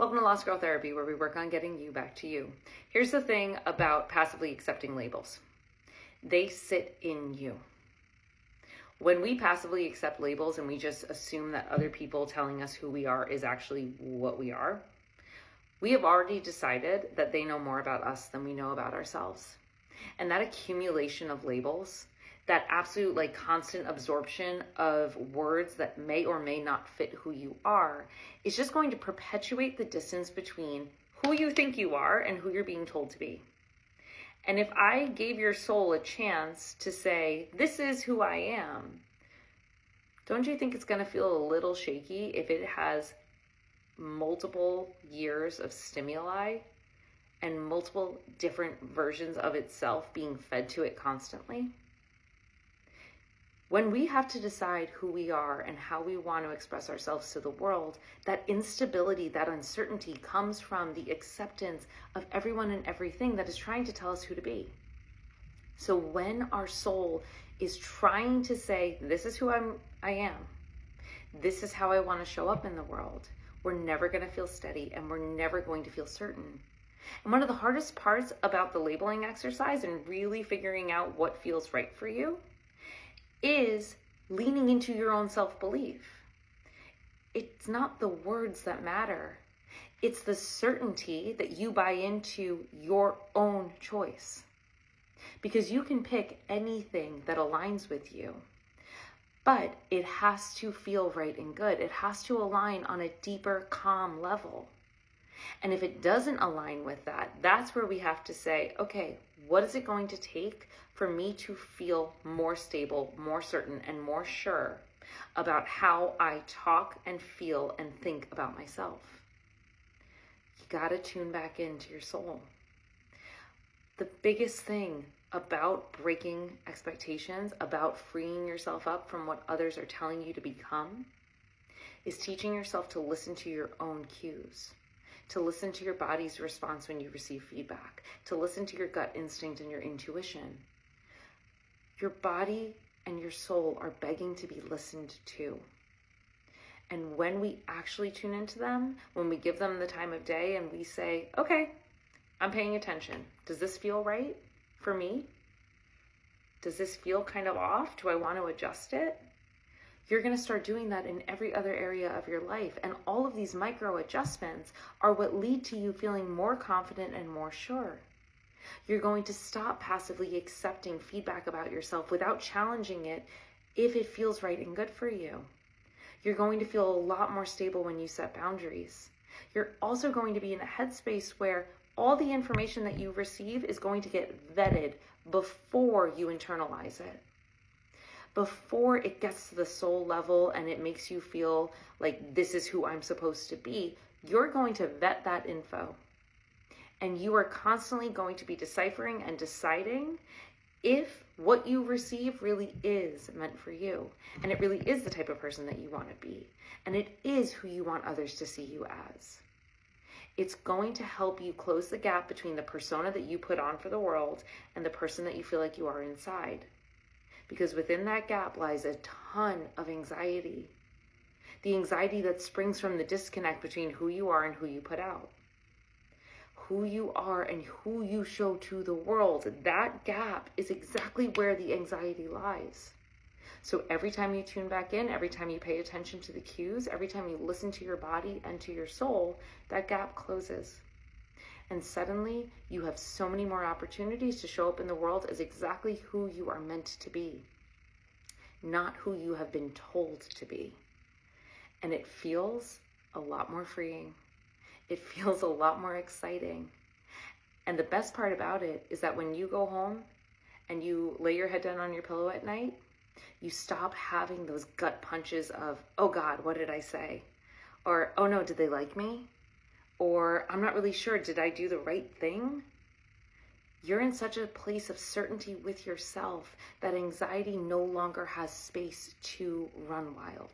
Welcome to Lost Girl Therapy, where we work on getting you back to you. Here's the thing about passively accepting labels. They sit in you. When we passively accept labels and we just assume that other people telling us who we are is actually what we are, we have already decided that they know more about us than we know about ourselves. And that accumulation of labels, that absolute constant absorption of words that may or may not fit who you are, is just going to perpetuate the distance between who you think you are and who you're being told to be. And if I gave your soul a chance to say, this is who I am, don't you think it's going to feel a little shaky if it has multiple years of stimuli and multiple different versions of itself being fed to it constantly? When we have to decide who we are and how we want to express ourselves to the world, that instability, that uncertainty comes from the acceptance of everyone and everything that is trying to tell us who to be. So when our soul is trying to say, this is who I am, this is how I want to show up in the world, we're never going to feel steady and we're never going to feel certain. And one of the hardest parts about the labeling exercise and really figuring out what feels right for you is leaning into your own self-belief. It's not the words that matter. It's the certainty that you buy into your own choice. Because you can pick anything that aligns with you, but it has to feel right and good. It has to align on a deeper, calm level. And if it doesn't align with that, that's where we have to say, okay, what is it going to take for me to feel more stable, more certain, and more sure about how I talk and feel and think about myself? You gotta tune back into your soul. The biggest thing about breaking expectations, about freeing yourself up from what others are telling you to become, is teaching yourself to listen to your own cues, to listen to your body's response when you receive feedback, to listen to your gut instinct and your intuition. Your body and your soul are begging to be listened to. And when we actually tune into them, when we give them the time of day and we say, okay, I'm paying attention. Does this feel right for me? Does this feel kind of off? Do I want to adjust it? You're going to start doing that in every other area of your life. And all of these micro adjustments are what lead to you feeling more confident and more sure. You're going to stop passively accepting feedback about yourself without challenging it if it feels right and good for you. You're going to feel a lot more stable when you set boundaries. You're also going to be in a headspace where all the information that you receive is going to get vetted before you internalize it. Before it gets to the soul level and it makes you feel like this is who I'm supposed to be, you're going to vet that info. And you are constantly going to be deciphering and deciding if what you receive really is meant for you. And it really is the type of person that you want to be. And it is who you want others to see you as. It's going to help you close the gap between the persona that you put on for the world and the person that you feel like you are inside. Because within that gap lies a ton of anxiety. The anxiety that springs from the disconnect between who you are and who you put out. Who you are and who you show to the world. That gap is exactly where the anxiety lies. So every time you tune back in, every time you pay attention to the cues, every time you listen to your body and to your soul, that gap closes. And suddenly you have so many more opportunities to show up in the world as exactly who you are meant to be, not who you have been told to be. And it feels a lot more freeing. It feels a lot more exciting. And the best part about it is that when you go home and you lay your head down on your pillow at night, you stop having those gut punches of, oh God, what did I say? Or, oh no, did they like me? Or, I'm not really sure, did I do the right thing? You're in such a place of certainty with yourself that anxiety no longer has space to run wild.